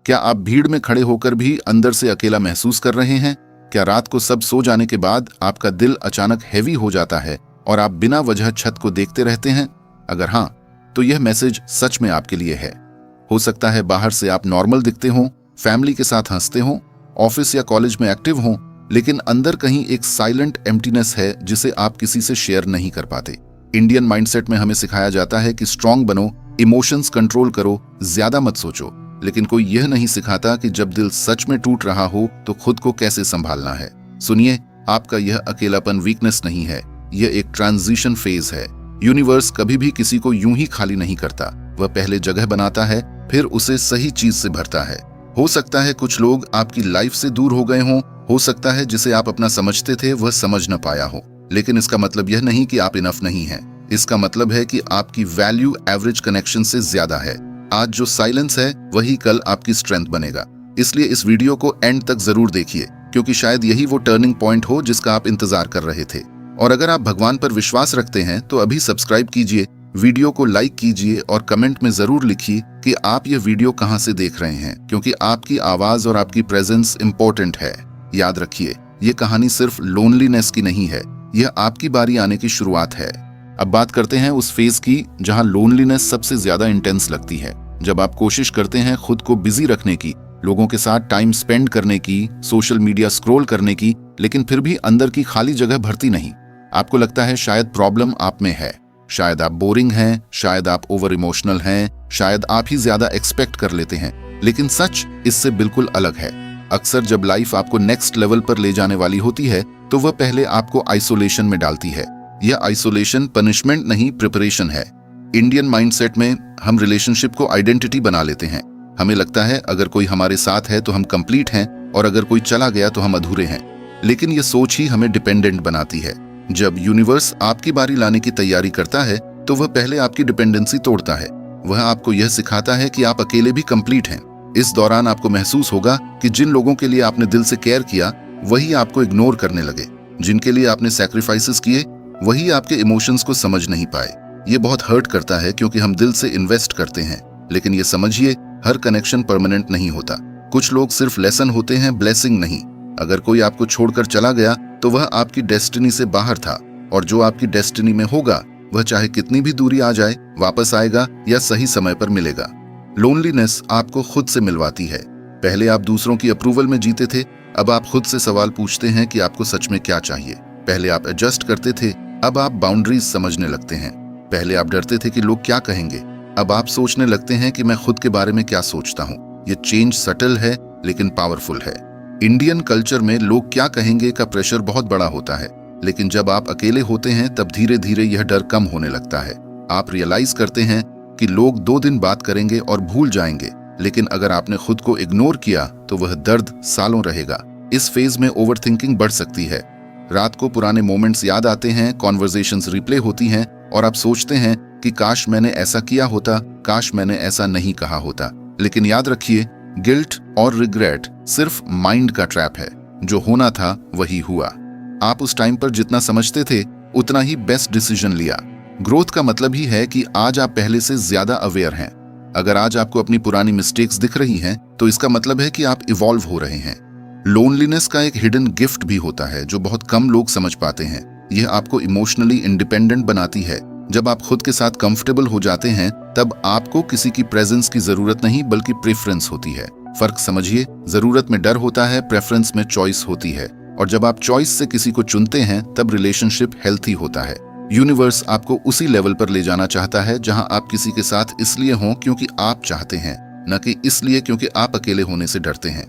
क्या आप भीड़ में खड़े होकर भी अंदर से अकेला महसूस कर रहे हैं? क्या रात को सब सो जाने के बाद आपका दिल अचानक हैवी हो जाता है और आप बिना वजह छत को देखते रहते हैं? अगर हाँ, तो यह मैसेज सच में आपके लिए है। हो सकता है बाहर से आप नॉर्मल दिखते हों, फैमिली के साथ हंसते हों, ऑफिस या कॉलेज में एक्टिव हों, लेकिन अंदर कहीं एक साइलेंट एम्प्टीनेस है जिसे आप किसी से शेयर नहीं कर पाते। इंडियन माइंडसेट में हमें सिखाया जाता है कि स्ट्रांग बनो, इमोशंस कंट्रोल करो, ज्यादा मत सोचो, लेकिन कोई यह नहीं सिखाता कि जब दिल सच में टूट रहा हो तो खुद को कैसे संभालना है। सुनिए, आपका यह अकेलापन वीकनेस नहीं है, यह एक ट्रांजिशन फेज है। यूनिवर्स कभी भी किसी को यूं ही खाली नहीं करता। वह पहले जगह बनाता है, फिर उसे सही चीज से भरता है। हो सकता है कुछ लोग आपकी लाइफ से दूर हो गए हों, हो सकता है जिसे आप अपना समझते थे वह समझ न पाया हो, लेकिन इसका मतलब यह नहीं कि आप इनफ नहीं हैं। इसका मतलब है कि आपकी वैल्यू एवरेज कनेक्शन से ज्यादा है। आज जो साइलेंस है वही कल आपकी स्ट्रेंथ बनेगा। इसलिए इस वीडियो को एंड तक जरूर देखिए, क्योंकि शायद यही वो टर्निंग पॉइंट हो जिसका आप इंतजार कर रहे थे। और अगर आप भगवान पर विश्वास रखते हैं तो अभी सब्सक्राइब कीजिए, वीडियो को लाइक कीजिए और कमेंट में जरूर लिखिए कि आप यह वीडियो कहां से देख रहे हैं, क्योंकि आपकी आवाज और आपकी प्रेजेंस इंपॉर्टेंट है। याद रखिए, ये कहानी सिर्फ लोनलीनेस की नहीं है, यह आपकी बारी आने की शुरुआत है। अब बात करते हैं उस फेज की जहां लोनलीनेस सबसे ज्यादा इंटेंस लगती है। जब आप कोशिश करते हैं खुद को बिजी रखने की, लोगों के साथ टाइम स्पेंड करने की, सोशल मीडिया स्क्रॉल करने की, लेकिन फिर भी अंदर की खाली जगह भरती नहीं। आपको लगता है शायद प्रॉब्लम आप में है, शायद आप बोरिंग हैं, शायद आप ओवर इमोशनल हैं, शायद आप ही ज्यादा एक्सपेक्ट कर लेते हैं, लेकिन सच इससे बिल्कुल अलग है। अक्सर जब लाइफ आपको नेक्स्ट लेवल पर ले जाने वाली होती है तो वह पहले आपको आइसोलेशन में डालती है। यह आइसोलेशन पनिशमेंट नहीं, प्रिपरेशन है। इंडियन माइंडसेट में हम रिलेशनशिप को आइडेंटिटी बना लेते हैं। हमें लगता है अगर कोई हमारे साथ है तो हम कंप्लीट हैं और अगर कोई चला गया तो हम अधूरे हैं। लेकिन यह सोच ही हमें डिपेंडेंट बनाती है। जब यूनिवर्स आपकी बारी लाने की तैयारी करता है तो वह पहले आपकी डिपेंडेंसी तोड़ता है। वह आपको यह सिखाता है कि आप अकेले भी कंप्लीट हैं। इस दौरान आपको महसूस होगा कि जिन लोगों के लिए आपने दिल से केयर किया वही आपको इग्नोर करने लगे। जिनके लिए आपने सैक्रिफाइसेस किए वही आपके इमोशंस को समझ नहीं पाए। ये बहुत हर्ट करता है क्योंकि हम दिल से इन्वेस्ट करते हैं, लेकिन ये समझिए हर कनेक्शन परमानेंट नहीं होता। कुछ लोग सिर्फ लेसन होते हैं, ब्लेसिंग नहीं। अगर कोई आपको छोड़कर चला गया तो वह आपकी डेस्टिनी से बाहर था, और जो आपकी डेस्टिनी में होगा वह चाहे कितनी भी दूरी आ जाए वापस आएगा या सही समय पर मिलेगा। लोनलीनेस आपको खुद से मिलवाती है। पहले आप दूसरों की अप्रूवल में जीते थे, अब आप खुद से सवाल पूछते हैं कि आपको सच में क्या चाहिए। पहले आप एडजस्ट करते थे, अब आप बाउंड्रीज समझने लगते हैं। पहले आप डरते थे कि लोग क्या कहेंगे, अब आप सोचने लगते हैं कि मैं खुद के बारे में क्या सोचता हूँ। ये चेंज सटल है लेकिन पावरफुल है। इंडियन कल्चर में लोग क्या कहेंगे का प्रेशर बहुत बड़ा होता है, लेकिन जब आप अकेले होते हैं तब धीरे धीरे यह डर कम होने लगता है। आप रियलाइज करते हैं कि लोग 2 दिन बात करेंगे और भूल जाएंगे, लेकिन अगर आपने खुद को इग्नोर किया तो वह दर्द सालों रहेगा। इस फेज में ओवरथिंकिंग बढ़ सकती है। रात को पुराने मोमेंट्स याद आते हैं, कॉन्वर्सेशंस रिप्ले होती हैं और आप सोचते हैं कि काश मैंने ऐसा किया होता, काश मैंने ऐसा नहीं कहा होता। लेकिन याद रखिए, गिल्ट और रिग्रेट सिर्फ माइंड का ट्रैप है। जो होना था वही हुआ। आप उस टाइम पर जितना समझते थे उतना ही बेस्ट डिसीजन लिया। ग्रोथ का मतलब ही है कि आज आप पहले से ज्यादा अवेयर हैं। अगर आज आपको अपनी पुरानी मिस्टेक्स दिख रही हैं तो इसका मतलब है कि आप इवॉल्व हो रहे हैं। लोनलीनेस का एक हिडन गिफ्ट भी होता है जो बहुत कम लोग समझ पाते हैं। यह आपको इमोशनली इंडिपेंडेंट बनाती है। जब आप खुद के साथ कंफर्टेबल हो जाते हैं तब आपको किसी की प्रेजेंस की जरूरत नहीं बल्कि प्रेफरेंस होती है। फर्क समझिए, जरूरत में डर होता है, प्रेफरेंस में चॉइस होती है। और जब आप चॉइस से किसी को चुनते हैं तब रिलेशनशिप हेल्थी होता है। यूनिवर्स आपको उसी लेवल पर ले जाना चाहता है जहां आप किसी के साथ इसलिए हों क्योंकि आप चाहते हैं, न कि इसलिए क्योंकि आप अकेले होने से डरते हैं।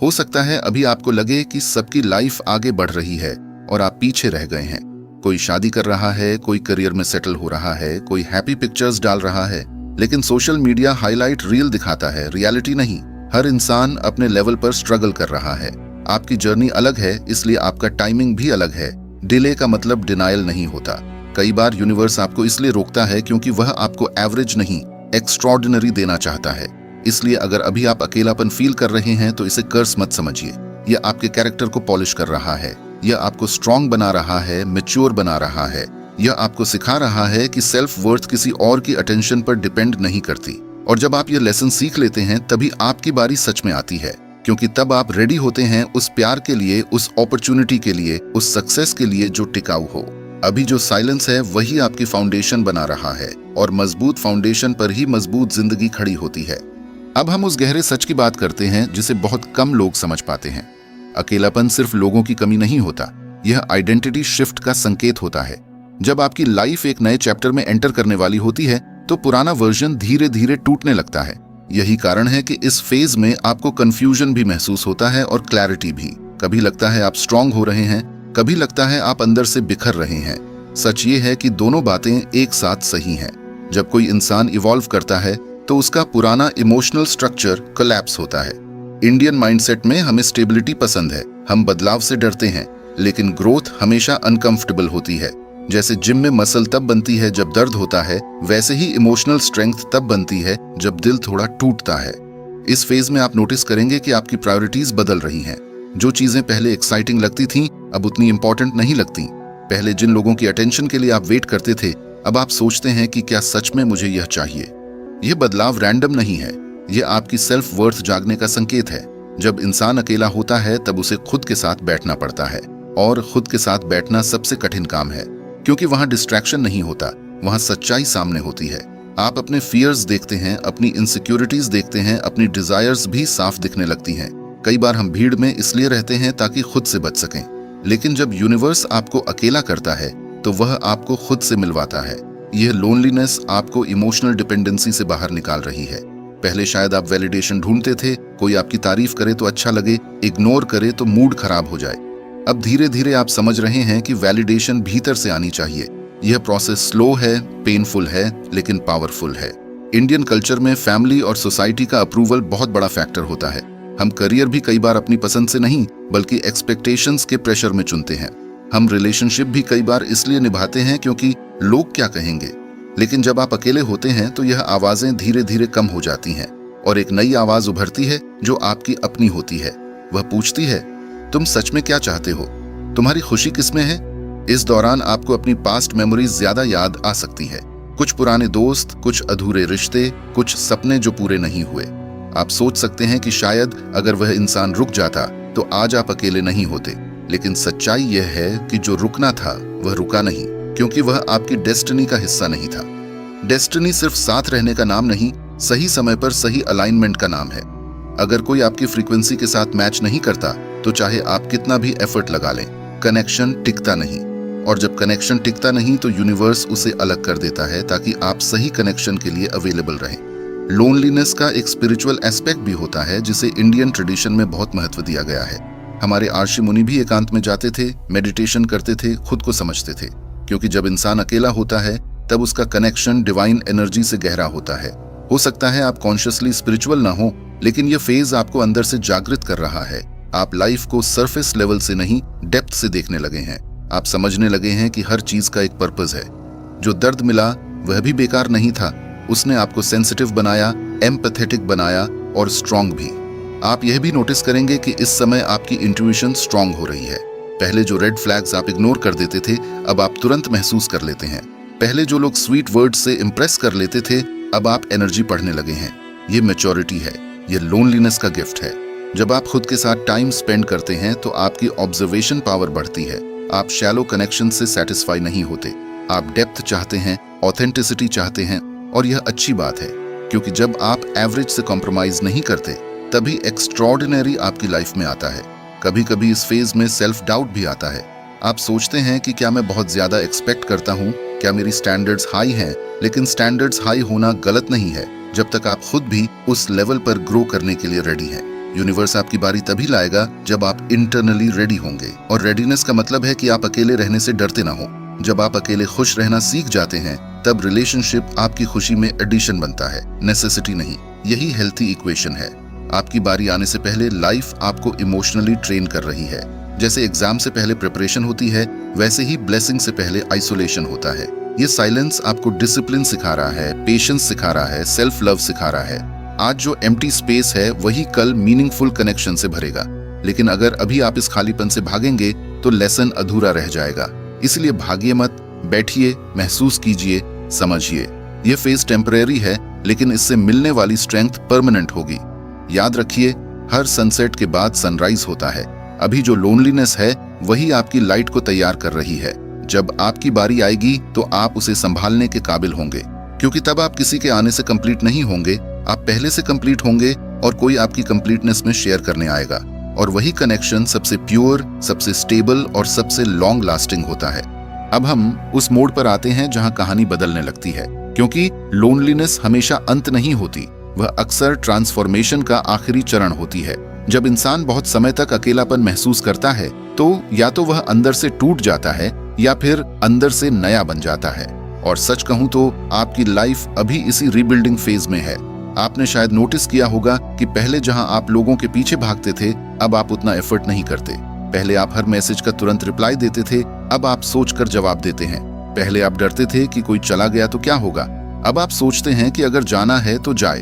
हो सकता है अभी आपको लगे कि सबकी लाइफ आगे बढ़ रही है और आप पीछे रह गए हैं। कोई शादी कर रहा है, कोई करियर में सेटल हो रहा है, कोई हैप्पी पिक्चर्स डाल रहा है, लेकिन सोशल मीडिया हाईलाइट रील दिखाता है, रियलिटी नहीं। हर इंसान अपने लेवल पर स्ट्रगल कर रहा है। आपकी जर्नी अलग है, इसलिए आपका टाइमिंग भी अलग है। डिले का मतलब डिनायल नहीं होता। कई बार यूनिवर्स आपको इसलिए रोकता है क्योंकि वह आपको एवरेज नहीं, एक्स्ट्रॉर्डिनरी देना चाहता है। इसलिए अगर अभी आप अकेलापन फील कर रहे हैं तो इसे कर्स मत समझिए। यह आपके कैरेक्टर को पॉलिश कर रहा है। यह आपको स्ट्रांग बना रहा है, मैच्योर बना रहा है। यह आपको सिखा रहा है कि सेल्फ वर्थ किसी और की अटेंशन पर डिपेंड नहीं करती। और जब आप ये लेसन सीख लेते हैं तभी आपकी बारी सच में आती है, क्योंकि तब आप रेडी होते हैं उस प्यार के लिए, उस अपॉर्चुनिटी के लिए, उस सक्सेस के लिए जो टिकाऊ हो। अभी जो साइलेंस है वही आपकी फाउंडेशन बना रहा है और मजबूत फाउंडेशन पर ही मजबूत जिंदगी खड़ी होती है। अब हम उस गहरे सच की बात करते हैं जिसे बहुत कम लोग समझ पाते हैं। अकेलापन सिर्फ लोगों की कमी नहीं होता, यह आइडेंटिटी शिफ्ट का संकेत होता है। जब आपकी लाइफ एक नए चैप्टर में एंटर करने वाली होती है तो पुराना वर्जन धीरे धीरे टूटने लगता है। यही कारण है कि इस फेज में आपको कंफ्यूजन भी महसूस होता है और क्लैरिटी भी। कभी लगता है आप स्ट्रांग हो रहे हैं, कभी लगता है आप अंदर से बिखर रहे हैं। सच ये है कि दोनों बातें एक साथ सही हैं। जब कोई इंसान इवॉल्व करता है तो उसका पुराना इमोशनल स्ट्रक्चर कोलैप्स होता है। इंडियन माइंडसेट में हमें स्टेबिलिटी पसंद है, हम बदलाव से डरते हैं, लेकिन ग्रोथ हमेशा अनकंफर्टेबल होती है। जैसे जिम में मसल तब बनती है जब दर्द होता है, वैसे ही इमोशनल स्ट्रेंथ तब बनती है जब दिल थोड़ा टूटता है। इस फेज में आप नोटिस करेंगे कि आपकी प्रायोरिटीज बदल रही हैं। जो चीजें पहले एक्साइटिंग लगती थीं, अब उतनी इंपॉर्टेंट नहीं लगती। पहले जिन लोगों की अटेंशन के लिए आप वेट करते थे, अब आप सोचते हैं कि क्या सच में मुझे यह चाहिए। यह बदलाव रैंडम नहीं है, यह आपकी सेल्फ वर्थ जागने का संकेत है। जब इंसान अकेला होता है तब उसे खुद के साथ बैठना पड़ता है, और खुद के साथ बैठना सबसे कठिन काम है, क्योंकि वहां डिस्ट्रैक्शन नहीं होता, वहां सच्चाई सामने होती है। आप अपने फियर्स देखते हैं, अपनी इनसिक्योरिटीज देखते हैं, अपनी डिजायर्स भी साफ दिखने लगती हैं। कई बार हम भीड़ में इसलिए रहते हैं ताकि खुद से बच सकें, लेकिन जब यूनिवर्स आपको अकेला करता है तो वह आपको खुद से मिलवाता है। यह लोनलीनेस आपको इमोशनल डिपेंडेंसी से बाहर निकाल रही है। पहले शायद आप वैलिडेशन ढूंढते थे, कोई आपकी तारीफ करे तो अच्छा लगे, इग्नोर करे तो मूड खराब हो जाए। अब धीरे धीरे आप समझ रहे हैं कि वैलिडेशन भीतर से आनी चाहिए। यह प्रोसेस स्लो है, पेनफुल है, लेकिन पावरफुल है। इंडियन कल्चर में फैमिली और सोसाइटी का अप्रूवल बहुत बड़ा फैक्टर होता है। हम करियर भी कई बार अपनी पसंद से नहीं बल्कि एक्सपेक्टेशंस के प्रेशर में चुनते हैं। हम रिलेशनशिप भी कई बार इसलिए निभाते हैं क्योंकि लोग क्या कहेंगे। लेकिन जब आप अकेले होते हैं तो यह आवाजें धीरे धीरे कम हो जाती हैं और एक नई आवाज उभरती है जो आपकी अपनी होती है। वह पूछती है, तुम सच में क्या चाहते हो? तुम्हारी खुशी किसमें है? इस दौरान आपको अपनी पास्ट मेमोरीज ज्यादा याद आ सकती है। कुछ पुराने दोस्त, कुछ अधूरे रिश्ते, कुछ सपने जो पूरे नहीं हुए। आप सोच सकते हैं कि शायद अगर वह इंसान रुक जाता तो आज आप अकेले नहीं होते, लेकिन सच्चाई यह है कि जो रुकना था वह रुका नहीं, क्योंकि वह आपकी डेस्टिनी का हिस्सा नहीं था। डेस्टिनी सिर्फ साथ रहने का नाम नहीं, सही समय पर सही अलाइनमेंट का नाम है। अगर कोई आपकी फ्रीक्वेंसी के साथ मैच नहीं करता तो चाहे आप कितना भी एफर्ट लगा लें, कनेक्शन टिकता नहीं। और जब कनेक्शन टिकता नहीं तो यूनिवर्स उसे अलग कर देता है ताकि आप सही कनेक्शन के लिए अवेलेबल रहें। लोनलीनेस का एक स्पिरिचुअल एस्पेक्ट भी होता है जिसे इंडियन ट्रेडिशन में बहुत महत्व दिया गया है। हमारे आर्षि मुनि भी एकांत में जाते थे, मेडिटेशन करते थे, खुद को समझते थे, क्योंकि जब इंसान अकेला होता है तब उसका कनेक्शन डिवाइन एनर्जी से गहरा होता है। हो सकता है आप कॉन्शियसली स्पिरिचुअल ना हो, लेकिन यह फेज आपको अंदर से जागृत कर रहा है। आप लाइफ को सरफेस लेवल से नहीं, डेप्थ से देखने लगे हैं। आप समझने लगे हैं कि हर चीज का एक पर्पस है। जो दर्द मिला वह भी बेकार नहीं था, उसने आपको सेंसिटिव बनाया, एम्पैथेटिक बनाया और स्ट्रांग भी। आप यह भी नोटिस करेंगे कि इस समय आपकी इंट्यूशन स्ट्रांग हो रही है। पहले जो रेड फ्लैग्स आप इग्नोर कर देते थे, अब आप तुरंत महसूस कर लेते हैं। पहले जो लोग स्वीट वर्ड्स से इंप्रेस कर लेते थे, अब आप एनर्जी पढ़ने लगे हैं। ये मैच्योरिटी है, ये लोनलीनेस का गिफ्ट है। जब आप खुद के साथ टाइम स्पेंड करते हैं तो आपकी ऑब्जर्वेशन पावर बढ़ती है। आप शैलो कनेक्शन से सेटिस्फाई नहीं होते, आप डेप्थ चाहते हैं, ऑथेंटिसिटी चाहते हैं। और यह अच्छी बात है, क्योंकि जब आप एवरेज से कॉम्प्रोमाइज नहीं करते तभी एक्स्ट्रॉर्डिनरी आपकी लाइफ में आता है। कभी कभी इस फेज में सेल्फ डाउट भी आता है। आप सोचते हैं कि क्या मैं बहुत ज्यादा एक्सपेक्ट करता हूँ, क्या मेरी स्टैंडर्ड्स हाई हैं? लेकिन स्टैंडर्ड्स हाई होना गलत नहीं है जब तक आप खुद भी उस लेवल पर ग्रो करने के लिए रेडी हैं। यूनिवर्स आपकी बारी तभी लाएगा जब आप इंटरनली रेडी होंगे, और रेडीनेस का मतलब है कि आप अकेले रहने से डरते ना हो। जब आप अकेले खुश रहना सीख जाते हैं तब रिलेशनशिप आपकी खुशी में एडिशन बनता है, नेसेसिटी नहीं। यही हेल्थी इक्वेशन है। आपकी बारी आने से पहले लाइफ आपको इमोशनली ट्रेन कर रही है। जैसे एग्जाम से पहले प्रिपरेशन होती है, वैसे ही ब्लेसिंग से पहले आइसोलेशन होता है। ये साइलेंस आपको डिसिप्लिन सिखा रहा है, पेशेंस सिखा रहा है, सेल्फ लव सिखा रहा है। आज जो एम्प्टी स्पेस है वही कल मीनिंगफुल कनेक्शन से भरेगा। लेकिन अगर अभी आप इस खालीपन से भागेंगे तो लेसन अधूरा रह जाएगा। इसलिए भागिए मत, बैठिए, महसूस कीजिए, समझिए। यह फेज टेम्परेरी है, लेकिन इससे मिलने वाली स्ट्रेंथ परमानेंट होगी। याद रखिए, हर सनसेट के बाद सनराइज होता है। अभी जो लोनलीनेस है वही आपकी लाइट को तैयार कर रही है। जब आपकी बारी आएगी तो आप उसे संभालने के काबिल होंगे, क्योंकि तब आप किसी के आने से कंप्लीट नहीं होंगे, आप पहले से कंप्लीट होंगे और कोई आपकी कंप्लीटनेस में शेयर करने आएगा। और वही कनेक्शन सबसे प्योर, सबसे स्टेबल और सबसे लॉन्ग लास्टिंग होता है। अब हम उस मोड पर आते हैं जहां कहानी बदलने लगती है, क्योंकि लोनलीनेस हमेशा अंत नहीं होती, वह अक्सर ट्रांसफॉर्मेशन का आखिरी चरण होती है। जब इंसान बहुत समय तक अकेलापन महसूस करता है तो या तो वह अंदर से टूट जाता है या फिर अंदर से नया बन जाता है। और सच कहूं तो आपकी लाइफ अभी इसी रीबिल्डिंग फेज में है। आपने शायद नोटिस किया होगा कि पहले जहां आप लोगों के पीछे भागते थे, अब आप उतना एफर्ट नहीं करते। पहले आप हर मैसेज का तुरंत रिप्लाई देते थे, अब आप सोचकर जवाब देते हैं। पहले आप डरते थे कि कोई चला गया तो क्या होगा, अब आप सोचते हैं कि अगर जाना है तो जाए।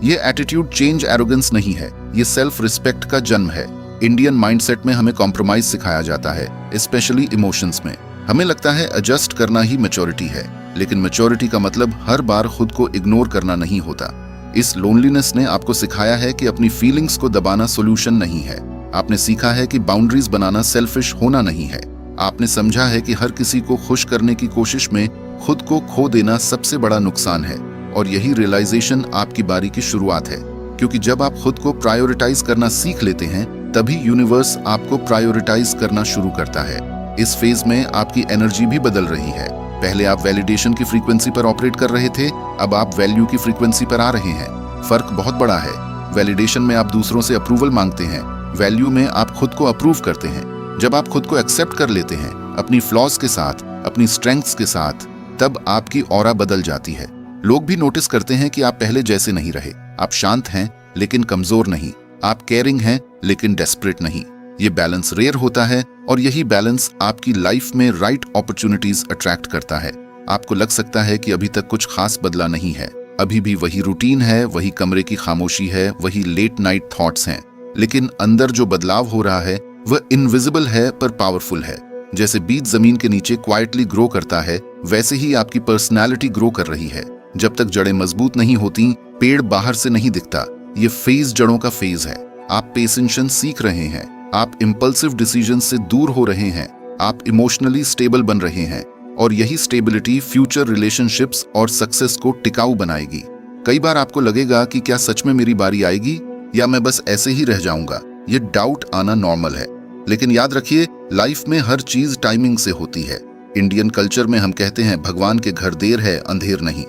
ये एटीट्यूड चेंज एरोगेंस नहीं है, ये सेल्फ रिस्पेक्ट का जन्म है। इंडियन माइंडसेट में हमें कॉम्प्रोमाइज सिखाया जाता है, स्पेशली इमोशंस में। हमें लगता है एडजस्ट करना ही मैच्योरिटी है, लेकिन मैच्योरिटी का मतलब हर बार खुद को इग्नोर करना नहीं होता। इस लोनलीनेस ने आपको सिखाया है कि अपनी फीलिंग्स को दबाना सॉल्यूशन नहीं है। आपने सीखा है कि बाउंड्रीज बनाना सेल्फिश होना नहीं है। आपने समझा है कि हर किसी को खुश करने की कोशिश में खुद को खो देना सबसे बड़ा नुकसान है। और यही रियलाइजेशन आपकी बारी की शुरुआत है, क्योंकि जब आप खुद को प्रायोरिटाइज करना सीख लेते हैं तभी यूनिवर्स आपको प्रायोरिटाइज करना शुरू करता है। इस फेज में आपकी एनर्जी भी बदल रही है। पहले आप वैलिडेशन की फ्रीक्वेंसी पर ऑपरेट कर रहे थे, अब आप वैल्यू की फ्रीक्वेंसी पर आ रहे हैं। फर्क बहुत बड़ा है। वैलिडेशन में आप दूसरों से अप्रूवल मांगते हैं, वैल्यू में आप खुद को अप्रूव करते हैं। जब आप खुद को एक्सेप्ट कर लेते हैं, अपनी फ्लॉज के साथ, अपनी स्ट्रेंथ्स के साथ, तब आपकी ऑरा बदल जाती है। लोग भी नोटिस करते हैं कि आप पहले जैसे नहीं रहे। आप शांत हैं लेकिन कमजोर नहीं, आप केयरिंग हैं लेकिन डेस्परेट नहीं। ये बैलेंस रेयर होता है और यही बैलेंस आपकी लाइफ में राइट अपॉर्चुनिटीज अट्रैक्ट करता है। आपको लग सकता है कि अभी तक कुछ खास बदला नहीं है, अभी भी वही रूटीन है, वही कमरे की खामोशी है, वही लेट नाइट थॉट्स हैं, लेकिन अंदर जो बदलाव हो रहा है वह इनविजिबल है पर पावरफुल है। जैसे बीज जमीन के नीचे क्वाइटली ग्रो करता है, वैसे ही आपकी पर्सनैलिटी ग्रो कर रही है। जब तक जड़ें मजबूत नहीं होती, पेड़ बाहर से नहीं दिखता। ये फेज जड़ों का फेज है। आप पेशेंस सीख रहे हैं, आप इम्पल्सिव डिसीजन से दूर हो रहे हैं, आप इमोशनली स्टेबल बन रहे हैं, और यही स्टेबिलिटी फ्यूचर रिलेशनशिप्स और सक्सेस को टिकाऊ बनाएगी। कई बार आपको लगेगा कि क्या सच में मेरी बारी आएगी या मैं बस ऐसे ही रह जाऊंगा। ये डाउट आना नॉर्मल है, लेकिन याद रखिए, लाइफ में हर चीज टाइमिंग से होती है। इंडियन कल्चर में हम कहते हैं भगवान के घर देर है अंधेर नहीं।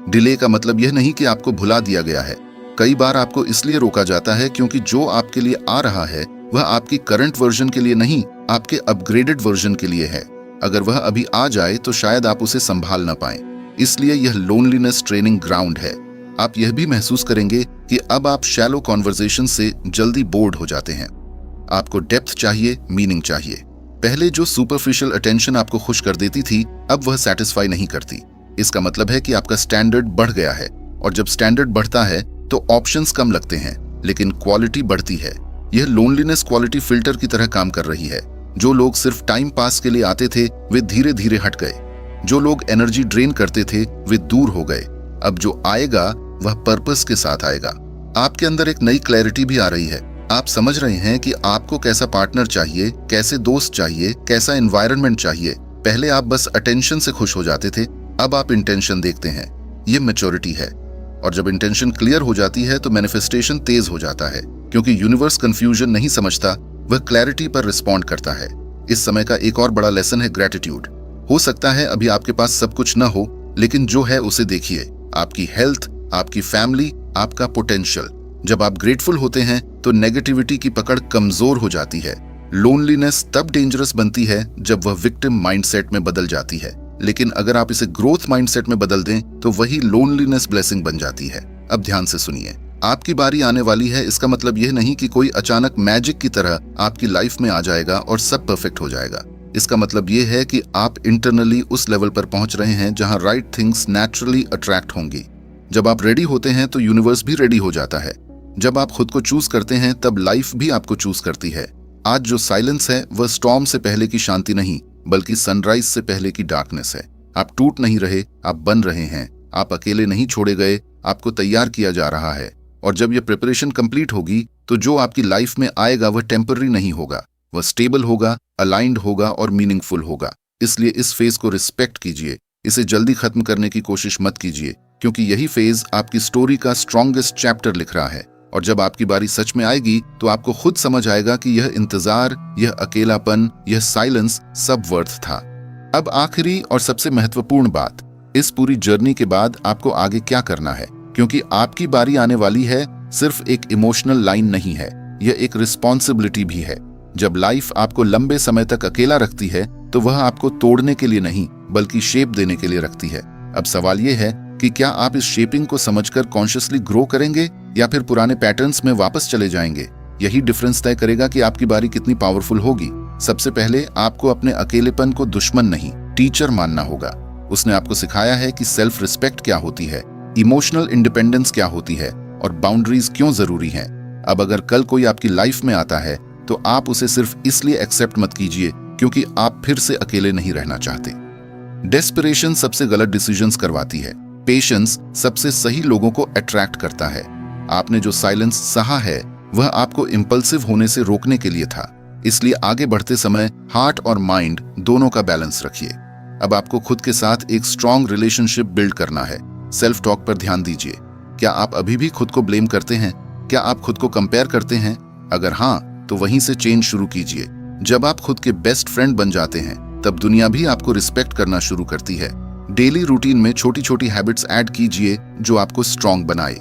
डिले का मतलब यह नहीं कि आपको भुला दिया गया है। कई बार आपको इसलिए रोका जाता है क्योंकि जो आपके लिए आ रहा है वह आपकी करंट वर्जन के लिए नहीं, आपके अपग्रेडेड वर्जन के लिए है। अगर वह अभी आ जाए तो शायद आप उसे संभाल ना पाएं। इसलिए यह लोनलीनेस ट्रेनिंग ग्राउंड है। आप यह भी महसूस करेंगे कि अब आप शैलो कॉन्वर्सेशन से जल्दी बोर्ड हो जाते हैं। आपको डेप्थ चाहिए, मीनिंग चाहिए। पहले जो सुपरफिशियल अटेंशन आपको खुश कर देती थी, अब वह सेटिस्फाई नहीं करती। इसका मतलब है कि आपका स्टैंडर्ड बढ़ गया है, और जब स्टैंडर्ड बढ़ता है तो ऑप्शंस कम लगते हैं, लेकिन क्वालिटी बढ़ती है। यह लोनलीनेस क्वालिटी फिल्टर की तरह काम कर रही है। जो लोग सिर्फ टाइम पास के लिए आते थे वे धीरे धीरे हट गए। जो लोग एनर्जी ड्रेन करते थे वे दूर हो गए। अब जो आएगा वह पर्पस के साथ आएगा। आपके अंदर एक नई क्लैरिटी भी आ रही है। आप समझ रहे हैं कि आपको कैसा पार्टनर चाहिए, कैसे दोस्त चाहिए, कैसा एनवायरनमेंट चाहिए। पहले आप बस अटेंशन से खुश हो जाते थे, अब आप इंटेंशन देखते हैं। ये मैच्योरिटी है। और जब इंटेंशन क्लियर हो जाती है तो मैनिफेस्टेशन तेज हो जाता है, क्योंकि यूनिवर्स कंफ्यूजन नहीं समझता, वह क्लैरिटी पर रिस्पॉन्ड करता है। इस समय का एक और बड़ा लेसन है ग्रेटिट्यूड। हो सकता है अभी आपके पास सब कुछ न हो, लेकिन जो है उसे देखिए। आपकी हेल्थ, आपकी फैमिली, आपका पोटेंशियल। जब आप ग्रेटफुल होते हैं तो नेगेटिविटी की पकड़ कमजोर हो जाती है। लोनलीनेस तब डेंजरस बनती है जब वह विक्टिम माइंडसेट में बदल जाती है, लेकिन अगर आप इसे ग्रोथ माइंडसेट में बदल दें तो वही लोनलीनेस ब्लेसिंग बन जाती है। अब ध्यान से सुनिए, आपकी बारी आने वाली है। इसका मतलब यह नहीं कि कोई अचानक मैजिक की तरह आपकी लाइफ में आ जाएगा और सब परफेक्ट हो जाएगा। इसका मतलब यह है कि आप इंटरनली उस लेवल पर पहुंच रहे हैं जहां राइट थिंग्स नेचुरली अट्रैक्ट होंगी। जब आप रेडी होते हैं तो यूनिवर्स भी रेडी हो जाता है। जब आप खुद को चूज करते हैं तब लाइफ भी आपको चूज करती है। आज जो साइलेंस है वह स्टॉर्म से पहले की शांति नहीं, बल्कि सनराइज से पहले की डार्कनेस है। आप टूट नहीं रहे, आप बन रहे हैं। आप अकेले नहीं छोड़े गए, आपको तैयार किया जा रहा है। और जब यह प्रिपरेशन कंप्लीट होगी तो जो आपकी लाइफ में आएगा वह टेम्पररी नहीं होगा, वह स्टेबल होगा, अलाइंड होगा और मीनिंगफुल होगा। इसलिए इस फेज को रिस्पेक्ट कीजिए, इसे जल्दी खत्म करने की कोशिश मत कीजिए, क्योंकि यही फेज आपकी स्टोरी का स्ट्रॉन्गेस्ट चैप्टर लिख रहा है। और जब आपकी बारी सच में आएगी तो आपको खुद समझ आएगा कि यह इंतजार, यह अकेलापन, यह साइलेंस सब वर्थ था। अब आखिरी और सबसे महत्वपूर्ण बात, इस पूरी जर्नी के बाद आपको आगे क्या करना है, क्योंकि आपकी बारी आने वाली है सिर्फ एक इमोशनल लाइन नहीं है, यह एक रिस्पॉन्सिबिलिटी भी है। जब लाइफ आपको लंबे समय तक अकेला रखती है तो वह आपको तोड़ने के लिए नहीं बल्कि शेप देने के लिए रखती है। अब सवाल यह है कि क्या आप इस शेपिंग को समझकर कॉन्शियसली ग्रो करेंगे या फिर पुराने पैटर्न्स में वापस चले जाएंगे। यही डिफरेंस तय करेगा कि आपकी बारी कितनी पावरफुल होगी। सबसे पहले आपको अपने अकेलेपन को दुश्मन नहीं, टीचर मानना होगा। उसने आपको सिखाया है कि सेल्फ रिस्पेक्ट क्या होती है, इमोशनल इंडिपेंडेंस क्या होती है और बाउंड्रीज क्यों जरूरी हैं। अब अगर कल कोई आपकी लाइफ में आता है तो आप उसे सिर्फ इसलिए एक्सेप्ट मत कीजिए क्योंकि आप फिर से अकेले नहीं रहना चाहते। डेस्परेशन सबसे गलत डिसीजंस करवाती है, पेशेंस सबसे सही लोगों को अट्रैक्ट करता है। आपने जो साइलेंस सहा है वह आपको इंपल्सिव होने से रोकने के लिए था। इसलिए आगे बढ़ते समय हार्ट और माइंड दोनों का बैलेंस रखिए। अब आपको खुद के साथ एक स्ट्रॉन्ग रिलेशनशिप बिल्ड करना है। सेल्फ टॉक पर ध्यान दीजिए। क्या आप अभी भी खुद को ब्लेम करते हैं? क्या आप खुद को कंपेयर करते हैं? अगर हाँ, तो वहीं से चेंज शुरू कीजिए। जब आप खुद के बेस्ट फ्रेंड बन जाते हैं तब दुनिया भी आपको रिस्पेक्ट करना शुरू करती है। डेली रूटीन में छोटी छोटी हैबिट्स ऐड कीजिए जो आपको स्ट्रॉन्ग बनाए,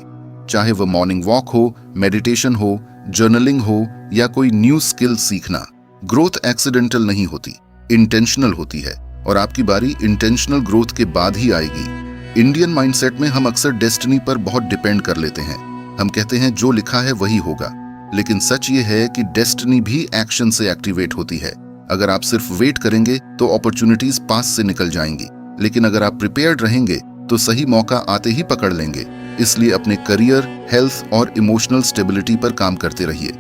चाहे वह मॉर्निंग वॉक हो, मेडिटेशन हो, जर्नलिंग हो या कोई न्यू स्किल सीखना। ग्रोथ एक्सीडेंटल नहीं होती, इंटेंशनल होती है और आपकी बारी इंटेंशनल ग्रोथ के बाद ही आएगी। इंडियन माइंडसेट में हम अक्सर डेस्टिनी पर बहुत डिपेंड कर लेते हैं। हम कहते हैं जो लिखा है वही होगा, लेकिन सच ये है कि डेस्टिनी भी एक्शन से एक्टिवेट होती है। अगर आप सिर्फ वेट करेंगे तो अपॉर्चुनिटीज पास से निकल जाएंगी, लेकिन अगर आप प्रिपेयर्ड रहेंगे तो सही मौका आते ही पकड़ लेंगे। इसलिए अपने करियर, हेल्थ और इमोशनल स्टेबिलिटी पर काम करते रहिए।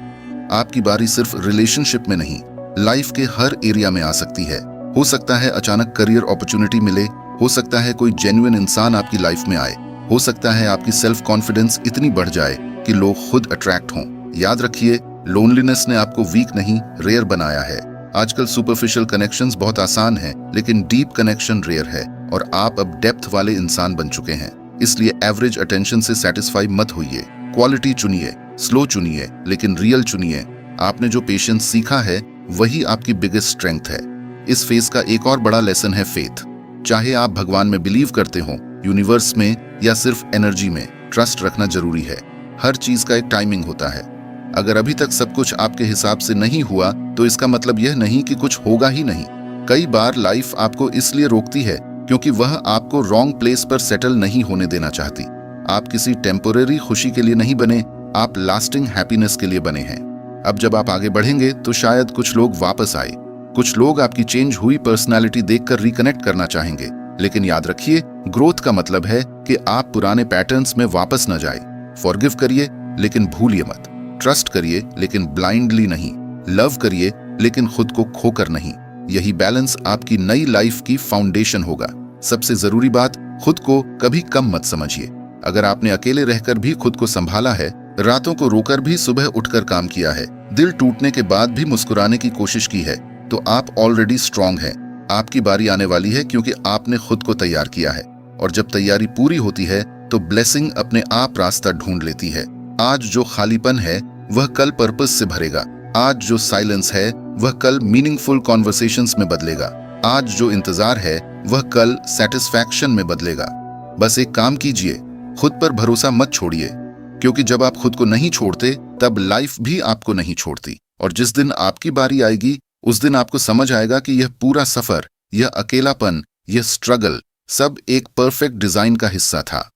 आपकी बारी सिर्फ रिलेशनशिप में नहीं, लाइफ के हर एरिया में आ सकती है। हो सकता है अचानक करियर अपॉर्चुनिटी मिले, हो सकता है कोई जेन्युइन इंसान आपकी लाइफ में आए, हो सकता है आपकी सेल्फ कॉन्फिडेंस इतनी बढ़ जाए कि लोग खुद अट्रैक्ट हों। याद रखिए, लोनलीनेस ने आपको वीक नहीं, रेयर बनाया है। आजकल सुपरफिशियल कनेक्शंस बहुत आसान हैं, लेकिन डीप कनेक्शन रेयर है और आप अब डेप्थ वाले इंसान बन चुके हैं। इसलिए एवरेज अटेंशन से सेटिस्फाई मत होइए। क्वालिटी चुनिए, स्लो चुनिए, लेकिन रियल चुनिए। आपने जो पेशेंस सीखा है वही आपकी बिगेस्ट स्ट्रेंथ है। इस फेज का एक और बड़ा लेसन है फेथ। चाहे आप भगवान में बिलीव करते हो, यूनिवर्स में या सिर्फ एनर्जी में, ट्रस्ट रखना जरूरी है। हर चीज का एक टाइमिंग होता है। अगर अभी तक सब कुछ आपके हिसाब से नहीं हुआ तो इसका मतलब यह नहीं कि कुछ होगा ही नहीं। कई बार लाइफ आपको इसलिए रोकती है क्योंकि वह आपको रॉन्ग प्लेस पर सेटल नहीं होने देना चाहती। आप किसी टेम्पोरेरी खुशी के लिए नहीं बने, आप लास्टिंग हैप्पीनेस के लिए बने हैं। अब जब आप आगे बढ़ेंगे तो शायद कुछ लोग वापस आए, कुछ लोग आपकी चेंज हुई पर्सनालिटी देखकर रिकनेक्ट करना चाहेंगे। लेकिन याद रखिए, ग्रोथ का मतलब है कि आप पुराने पैटर्न्स में वापस न जाए। फॉरगिव करिए लेकिन भूलिए मत। ट्रस्ट करिए लेकिन ब्लाइंडली नहीं। लव करिए लेकिन खुद को खोकर नहीं। यही बैलेंस आपकी नई लाइफ की फाउंडेशन होगा। सबसे जरूरी बात, खुद को कभी कम मत समझिए। अगर आपने अकेले रहकर भी खुद को संभाला है, रातों को रोकर भी सुबह उठकर काम किया है, दिल टूटने के बाद भी मुस्कुराने की कोशिश की है, तो आप ऑलरेडी स्ट्रांग हैं। आपकी बारी आने वाली है क्योंकि आपने खुद को तैयार किया है। और जब तैयारी पूरी होती है तो ब्लेसिंग अपने आप रास्ता ढूंढ लेती है। आज जो खालीपन है वह कल पर्पस से भरेगा। आज जो साइलेंस है वह कल मीनिंगफुल कॉन्वर्सेशंस में बदलेगा। आज जो इंतजार है वह कल सेटिस्फैक्शन में बदलेगा। बस एक काम कीजिए, खुद पर भरोसा मत छोड़िए, क्योंकि जब आप खुद को नहीं छोड़ते तब लाइफ भी आपको नहीं छोड़ती। और जिस दिन आपकी बारी आएगी उस दिन आपको समझ आएगा कि यह पूरा सफर, यह अकेलापन, यह स्ट्रगल सब एक परफेक्ट डिजाइन का हिस्सा था।